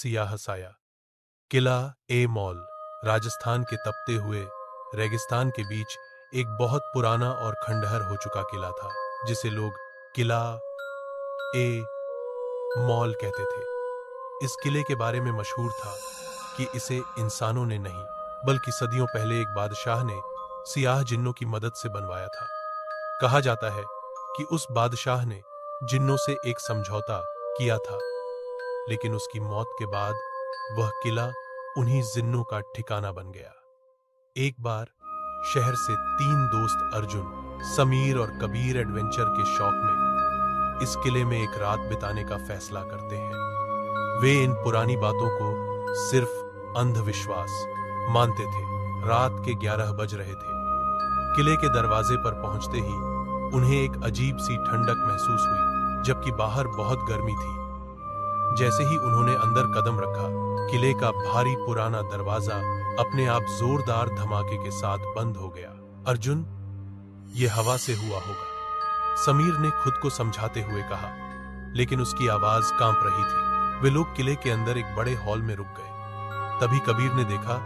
सियाह साया। किला ए मौल राजस्थान के तपते हुए रेगिस्तान के बीच एक बहुत पुराना और खंडहर हो चुका किला था, जिसे लोग किला ए मौल कहते थे। इस किले के बारे में मशहूर था कि इसे इंसानों ने नहीं, बल्कि सदियों पहले एक बादशाह ने सियाह जिन्नों की मदद से बनवाया था। कहा जाता है कि उस बादशाह ने जिन्नों से एक समझौता किया था, लेकिन उसकी मौत के बाद वह किला उन्हीं जिन्नों का ठिकाना बन गया। एक बार शहर से 3 दोस्त अर्जुन, समीर और कबीर एडवेंचर के शौक में इस किले में एक रात बिताने का फैसला करते हैं। वे इन पुरानी बातों को सिर्फ अंधविश्वास मानते थे। रात के 11 बज रहे थे। किले के दरवाजे पर पहुंचते ही उन्हें एक अजीब सी ठंडक महसूस हुई, जबकि बाहर बहुत गर्मी थी। जैसे ही उन्होंने अंदर कदम रखा, किले का भारी पुराना दरवाजा अपने आप जोरदार धमाके के साथ बंद हो गया। अर्जुन, ये हवा से हुआ होगा, समीर ने खुद को समझाते हुए कहा, लेकिन उसकी आवाज कांप रही थी। वे लोग किले के अंदर एक बड़े हॉल में रुक गए। तभी कबीर ने देखा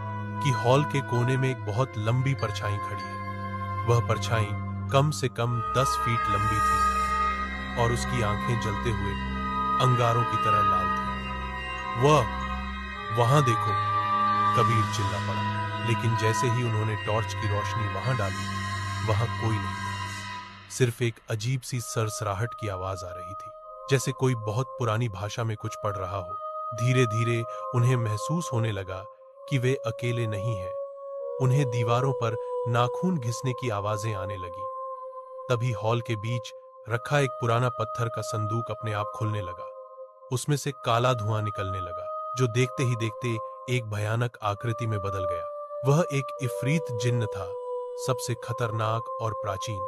कि हॉल के कोने में एक बहुत लंबी परछाई खड़ी है। वह परछाई कम से कम 10 फीट लंबी थी और उसकी आंखें जलते हुए अंगारों की तरह लाल थी। वहां देखो, कबीर चिल्ला पड़ा। लेकिन जैसे ही उन्होंने टॉर्च की रोशनी वहां डाली, वहां कोई नहीं था। सिर्फ एक अजीब सी सरसराहट की आवाज आ रही थी, जैसे कोई बहुत पुरानी भाषा में कुछ पढ़ रहा हो। धीरे धीरे उन्हें महसूस होने लगा कि वे अकेले नहीं हैं। उन्हें दीवारों पर नाखून घिसने की आवाजें आने लगी। तभी हॉल के बीच रखा एक पुराना पत्थर का संदूक अपने आप खुलने लगा। उसमें से काला धुआं निकलने लगा, जो देखते ही देखते एक भयानक आकृति में बदल गया। वह एक इफरीत जिन्न था, सबसे खतरनाक और प्राचीन।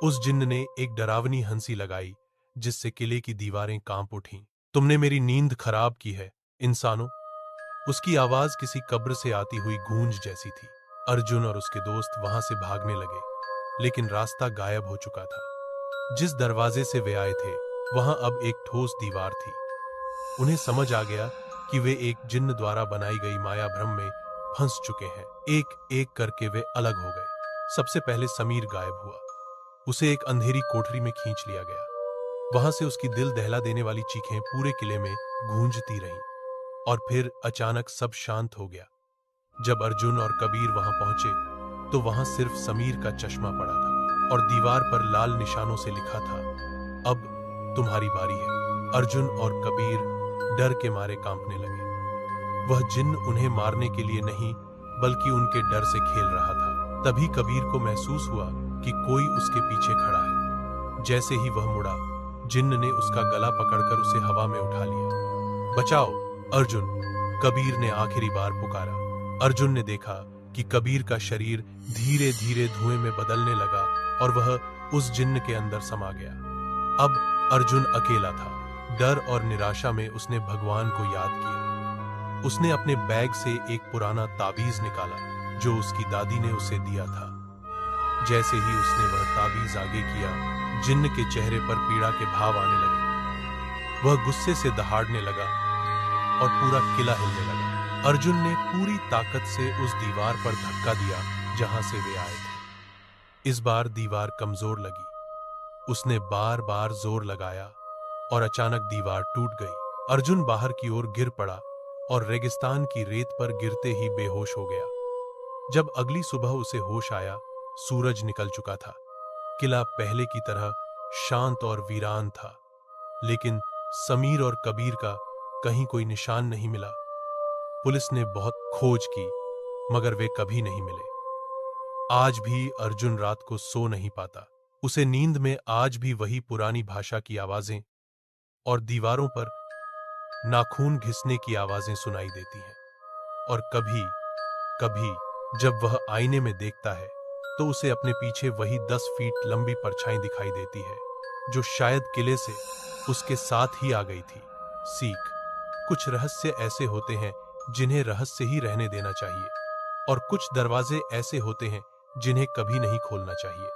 उस जिन्न ने एक डरावनी हंसी लगाई, जिससे किले की दीवारें कांप उठीं। तुमने मेरी नींद खराब की है, इंसानों। उसकी आवाज किसी कब्र से आती हुई गूंज जैसी थी। अर्जुन और उसके दोस्त वहां से भागने लगे, लेकिन रास्ता गायब हो चुका था। जिस दरवाजे से वे आए थे, वहां अब एक ठोस दीवार थी। उन्हें समझ आ गया कि वे एक जिन्न द्वारा बनाई गई माया भ्रम में फंस चुके हैं। एक एक करके वे अलग हो गए। सबसे पहले समीर गायब हुआ। उसे एक अंधेरी कोठरी में खींच लिया गया। वहां से उसकी दिल दहला देने वाली चीखें पूरे किले में गूंजती रहीं, और फिर अचानक सब शांत हो गया। जब अर्जुन और कबीर वहां पहुंचे, तो वहां सिर्फ समीर का चश्मा पड़ा था और दीवार पर लाल निशानों से लिखा था, अब तुम्हारी बारी है। अर्जुन और कबीर डर के मारे कांपने लगे। वह जिन्न उन्हें मारने के लिए नहीं, बल्कि उनके डर से खेल रहा था। तभी कबीर को महसूस हुआ कि कोई उसके पीछे खड़ा है। जैसे ही वह मुड़ा, जिन्न ने उसका गला पकड़कर उसे हवा में उठा लिया। बचाओ अर्जुन, कबीर ने आखिरी बार पुकारा। अर्जुन ने देखा कि कबीर का शरीर धीरे धीरे धुएं में बदलने लगा और वह उस जिन्न के अंदर समा गया। अब अर्जुन अकेला था। डर और निराशा में उसने भगवान को याद किया। उसने अपने बैग से एक पुराना ताबीज निकाला, जो उसकी दादी ने उसे दिया था। जैसे ही उसने वह ताबीज आगे किया, जिन्न के चेहरे पर पीड़ा के भाव आने लगे। वह गुस्से से दहाड़ने लगा और पूरा किला हिलने लगा। अर्जुन ने पूरी ताकत से उस दीवार पर धक्का दिया जहां से वे आए थे। इस बार दीवार कमजोर लगी। उसने बार बार जोर लगाया और अचानक दीवार टूट गई। अर्जुन बाहर की ओर गिर पड़ा और रेगिस्तान की रेत पर गिरते ही बेहोश हो गया। जब अगली सुबह उसे होश आया, सूरज निकल चुका था। किला पहले की तरह शांत और वीरान था, लेकिन समीर और कबीर का कहीं कोई निशान नहीं मिला। पुलिस ने बहुत खोज की, मगर वे कभी नहीं मिले। आज भी अर्जुन रात को सो नहीं पाता। उसे नींद में आज भी वही पुरानी भाषा की आवाजें और दीवारों पर नाखून घिसने की आवाजें सुनाई देती हैं। और कभी कभी जब वह आईने में देखता है, तो उसे अपने पीछे वही 10 फीट लंबी परछाई दिखाई देती है, जो शायद किले से उसके साथ ही आ गई थी। सीख: कुछ रहस्य ऐसे होते हैं जिन्हें रहस्य ही रहने देना चाहिए, और कुछ दरवाजे ऐसे होते हैं जिन्हें कभी नहीं खोलना चाहिए।